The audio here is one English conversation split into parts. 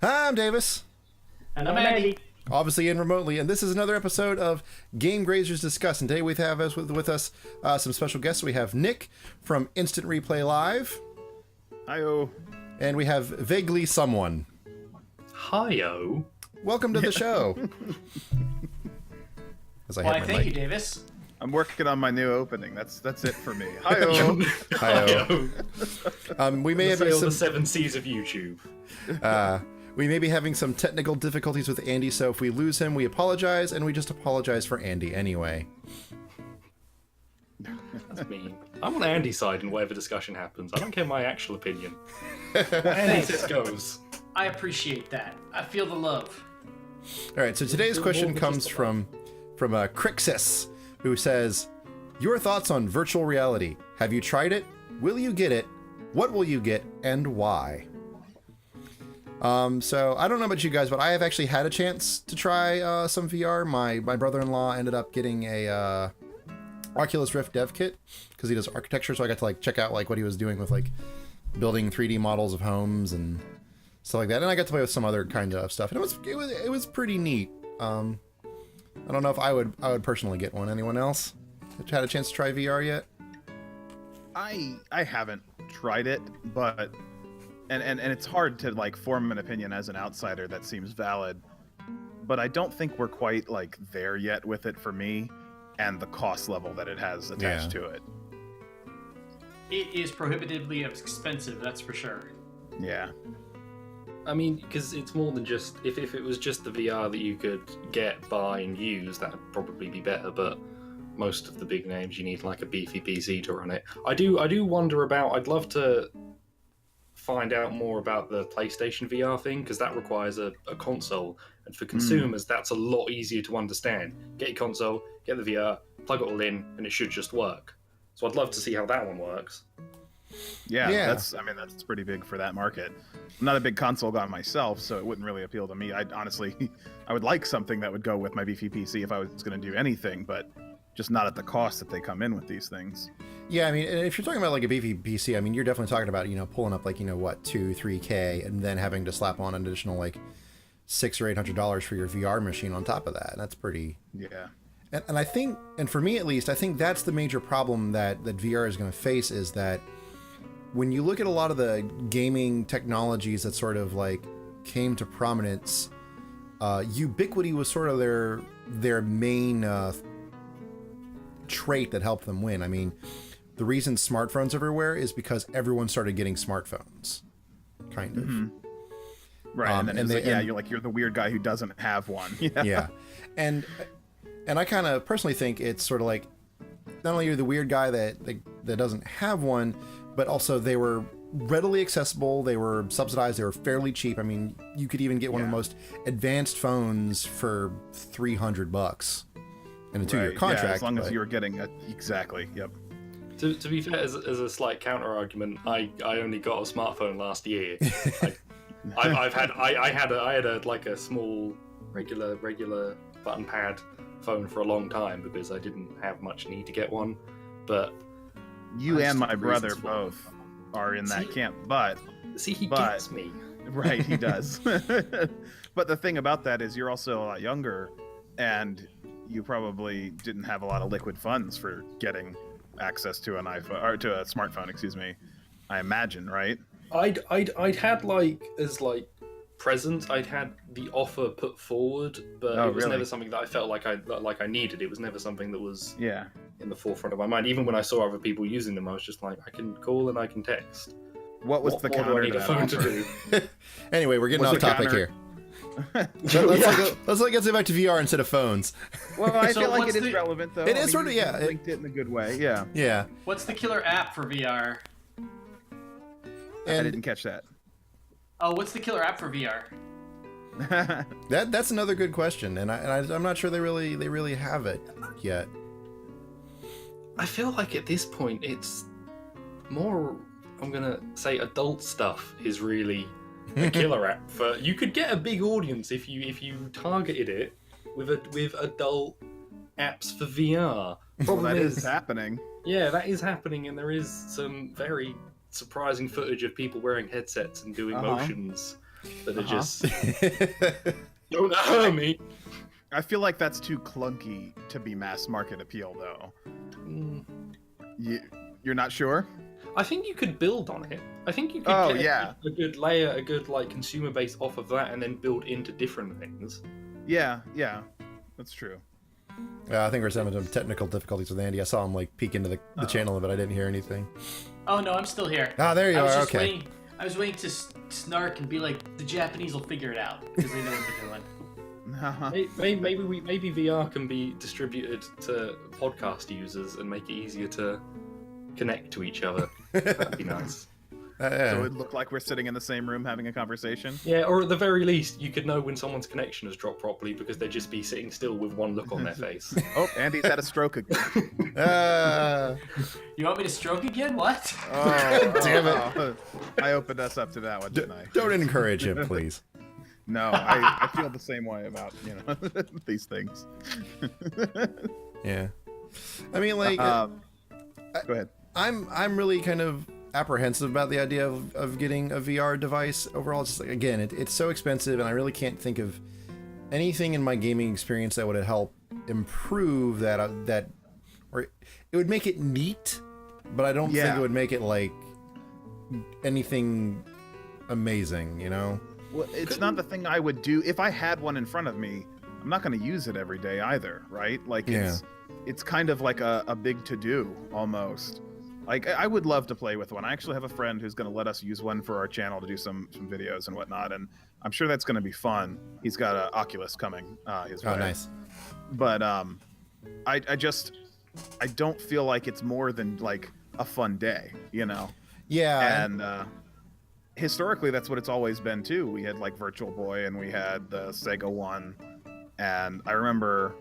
Hi, I'm Davis. And I'm Andy. Obviously in remotely, and this is another episode of Game Grazers Discuss. And today we have with us some special guests. We have Nick from Instant Replay Live. Hi-oh. And we have Vaguely Someone. Hi-oh. Welcome to the show. Why, thank you, Davis. I'm working on my new opening. That's it for me. Hi-oh. Hi-oh. We may have all the 7 C's of YouTube. We may be having some technical difficulties with Andy, so if we lose him, we apologize, and we just apologize for Andy anyway. That's mean. I'm on Andy's side in whatever discussion happens. I don't care my actual opinion. Andy says goes. I appreciate that. I feel the love. All right, so today's question comes from Kryxys, who says, "Your thoughts on virtual reality? Have you tried it? Will you get it? What will you get, and why?" So I don't know about you guys, but I have actually had a chance to try some VR. My brother-in-law ended up getting a Oculus Rift dev kit because he does architecture, so I got to check out what he was doing with building 3D models of homes and stuff like that. And I got to play with some other kind of stuff, and it was pretty neat. I don't know if I would personally get one. Anyone else had a chance to try VR yet? I haven't tried it, but and it's hard to form an opinion as an outsider that seems valid, but I don't think we're quite there yet with it for me, and the cost level that it has attached to it. It is prohibitively expensive, that's for sure. Yeah. I mean, because it's more than just... If it was just the VR that you could get, buy, and use, that would probably be better, but most of the big names, you need a beefy PC to run it. I do wonder about... I'd love to find out more about the PlayStation VR thing, because that requires a console, and for consumers, that's a lot easier to understand. Get your console, get the VR, plug it all in, and it should just work. So I'd love to see how that one works. Yeah. That's pretty big for that market. I'm not a big console guy myself, so it wouldn't really appeal to me. I would like something that would go with my beefy PC if I was going to do anything, but just not at the cost that they come in with these things. Yeah, I mean, if you're talking about a beefy PC, I mean, you're definitely talking about, pulling up $2-3K and then having to slap on an additional $600 or $800 for your VR machine on top of that. That's pretty... Yeah. And I think, and for me at least, I think that's the major problem that VR is going to face, is that when you look at a lot of the gaming technologies that sort of came to prominence, ubiquity was sort of their main trait that helped them win. I mean, the reason smartphones everywhere is because everyone started getting smartphones, kind of. Mm-hmm. Right, and then you're the weird guy who doesn't have one. Yeah, and I kind of personally think it's sort of not only you're the weird guy that doesn't have one, but also they were readily accessible, they were subsidized, they were fairly cheap. I mean, you could even get one of the most advanced phones for $300 in a 2-year contract. Yeah, as long as you were getting it. Exactly, yep. To be fair, as a slight counter argument, I only got a smartphone last year. I had a small regular button pad phone for a long time because I didn't have much need to get one. But you and my brother both are in that camp. But he gets me. Right, he does. But the thing about that is you're also a lot younger, and you probably didn't have a lot of liquid funds for getting access to an iPhone or to a smartphone. Excuse me. I imagine, right? I'd had presents. I'd had the offer put forward, but it was never something that I felt like I needed. It was never something that was in the forefront of my mind. Even when I saw other people using them, I was just like, I can call and I can text. What was the counter do I need a phone to do? Anyway, we're getting off topic here. Let's get back to VR instead of phones. Well, I feel like it is relevant, though. It is sort of, yeah. Linked it in a good way, yeah. Yeah. What's the killer app for VR? I didn't catch that. Oh, what's the killer app for VR? That's another good question, and I'm not sure they really have it yet. I feel like at this point it's more, I'm gonna say, adult stuff is really a killer app. For you could get a big audience if you targeted it with adult apps for VR. Well, that is happening. Yeah, that is happening, and there is some very surprising footage of people wearing headsets and doing motions that are just don't hurt me. I feel like that's too clunky to be mass market appeal, though. You're not sure? I think you could build on it. I think you could get a good layer, a good like consumer base off of that, and then build into different things. Yeah, that's true. I think we're having some technical difficulties with Andy. I saw him like peek into the channel, but I didn't hear anything. Oh no, I'm still here. Ah, there you are. Okay. I was waiting to snark and be like, the Japanese will figure it out because they know what they're doing. Maybe VR can be distributed to podcast users and make it easier to connect to each other. That'd be nice. So it looked like we're sitting in the same room having a conversation? Yeah, or at the very least, you could know when someone's connection has dropped properly because they'd just be sitting still with one look on their face. Oh, Andy's had a stroke again. You want me to stroke again? What? Oh, damn it. I opened us up to that one, didn't I? Don't encourage him, please. No, I feel the same way about, these things. Yeah. I mean, like... go ahead. I'm really kind of apprehensive about the idea of getting a VR device overall. It's just like, again, it's so expensive, and I really can't think of anything in my gaming experience that would help improve that, or it would make it neat, but I don't think it would make it like anything amazing, Well, it's not the thing I would do if I had one in front of me. I'm not going to use it every day either, right? Like it's kind of like a big to-do almost. Like, I would love to play with one. I actually have a friend who's going to let us use one for our channel to do some videos and whatnot, and I'm sure that's going to be fun. He's got an Oculus coming his way. Oh, nice. But I don't feel like it's more than, like, a fun day, Yeah. And historically, that's what it's always been, too. We had, like, Virtual Boy, and we had the Sega one, and I remember...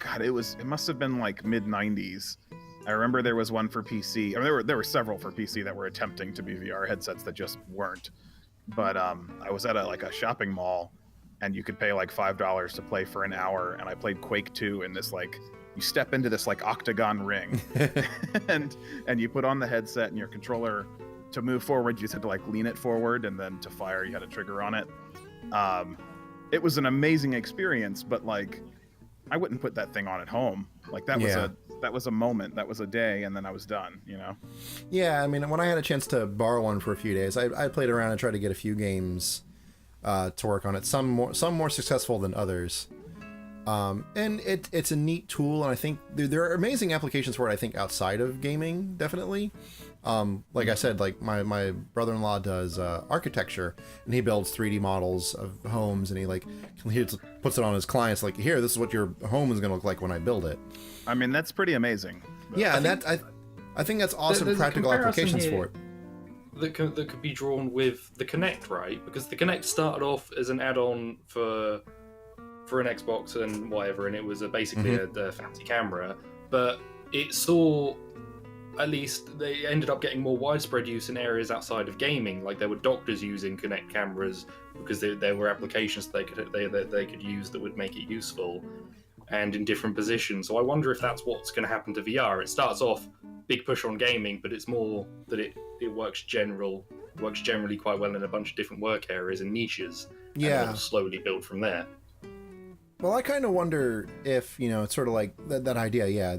God, it must have been, like, mid-90s. I remember there was one for PC. I mean, there were several for PC that were attempting to be VR headsets that just weren't. But I was at a shopping mall, and you could pay like $5 to play for an hour, and I played Quake 2 in this like you step into this like octagon ring, and you put on the headset and your controller to move forward. You just had to like lean it forward, and then to fire, you had a trigger on it. It was an amazing experience, but like I wouldn't put that thing on at home. Like that was a moment, that was a day, and then I was done, Yeah, I mean, when I had a chance to borrow one for a few days, I played around and tried to get a few games to work on it. Some more successful than others. And it's a neat tool, and I think there are amazing applications for it, I think, outside of gaming, definitely. Like I said, like my brother-in-law does architecture, and he builds 3D models of homes, and he puts it on his clients, like, here, this is what your home is going to look like when I build it. I mean, that's pretty amazing. Yeah, I think that's awesome practical applications for it. That could be drawn with the Kinect, right? Because the Kinect started off as an add-on for an Xbox and whatever, and it was basically a fancy camera, but it saw, at least they ended up getting more widespread use in areas outside of gaming. Like there were doctors using Kinect cameras because there were applications they could use that would make it useful, and in different positions. So I wonder if that's what's going to happen to VR. It starts off big push on gaming, but it's more that it works generally quite well in a bunch of different work areas and niches. Yeah, and it'll slowly build from there. Well, I kind of wonder if, it's sort of like that idea. Yeah,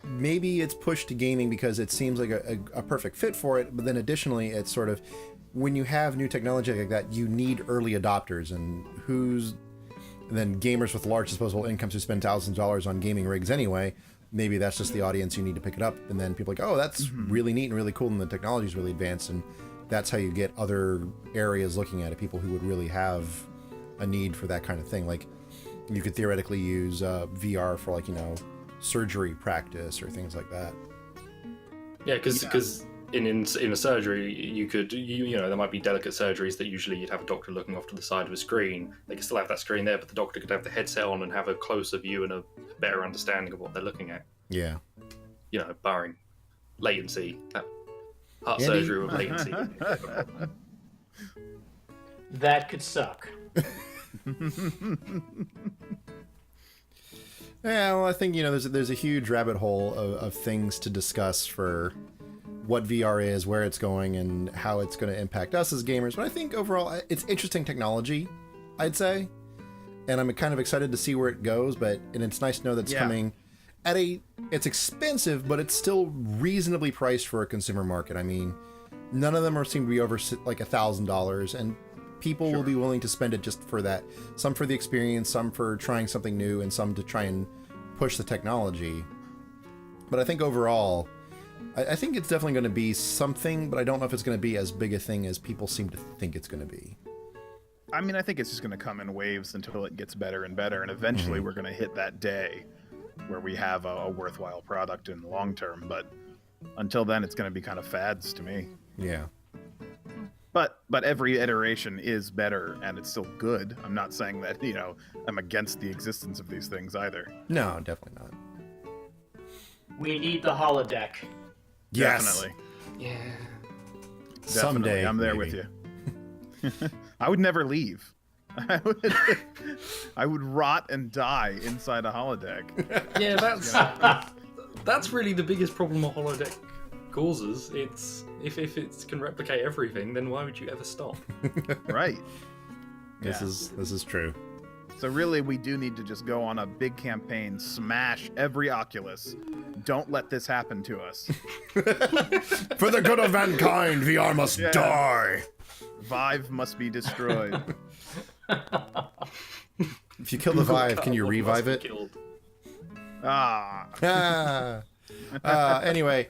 maybe it's pushed to gaming because it seems like a perfect fit for it. But then additionally, it's sort of when you have new technology like that, you need early adopters, and then gamers with large disposable incomes who spend thousands of dollars on gaming rigs anyway. Maybe that's just the audience you need to pick it up, and then people are like, oh, that's really neat and really cool, and the technology's really advanced, and that's how you get other areas looking at it. People who would really have a need for that kind of thing. Like you could theoretically use VR for like surgery practice or things like that. Yeah, because in a surgery you could there might be delicate surgeries that usually you'd have a doctor looking off to the side of a screen. They could still have that screen there, but the doctor could have the headset on and have a closer view and a better understanding of what they're looking at. Yeah, barring latency. Heart surgery with latency. That could suck. Yeah, well, I think there's a huge rabbit hole of things to discuss for what VR is, where it's going, and how it's going to impact us as gamers. But I think overall, it's interesting technology, I'd say. And I'm kind of excited to see where it goes, and it's nice to know that it's coming at it's expensive, but it's still reasonably priced for a consumer market. I mean, none of them seem to be over like $1,000, and people will be willing to spend it just for that. Some for the experience, some for trying something new, and some to try and push the technology. But I think overall, I think it's definitely going to be something, but I don't know if it's going to be as big a thing as people seem to think it's going to be. I mean, I think it's just going to come in waves until it gets better and better, and eventually we're going to hit that day where we have a worthwhile product in the long term. But until then, it's going to be kind of fads to me. Yeah. But every iteration is better, and it's still good. I'm not saying that, I'm against the existence of these things either. No, definitely not. We need the holodeck. Yes. Definitely. Yeah. Someday. I'm there with you. I would never leave. I would rot and die inside a holodeck. Yeah, that's really the biggest problem a holodeck causes. It's if it can replicate everything, then why would you ever stop? Right. This is true. So really, we do need to just go on a big campaign, smash every Oculus. Don't let this happen to us. For the good of mankind, VR must die. Vive must be destroyed. If you kill the Vive, can you revive it? Anyway,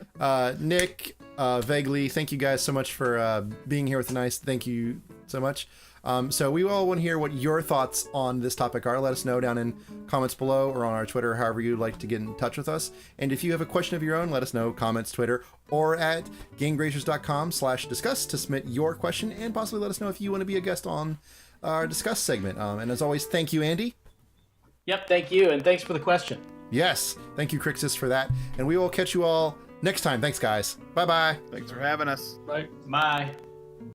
Nick, Vaguely, thank you guys so much for being here with the nice. Thank you so much. So we all want to hear what your thoughts on this topic are. Let us know down in comments below or on our Twitter, however you'd like to get in touch with us. And if you have a question of your own, let us know, comments, Twitter, or at GameGrazers.com/discuss to submit your question, and possibly let us know if you want to be a guest on our Discuss segment. And as always, thank you, Andy. Yep, thank you, and thanks for the question. Yes, thank you, Kryxys, for that. And we will catch you all next time. Thanks, guys. Bye-bye. Thanks for having us. Bye. Bye.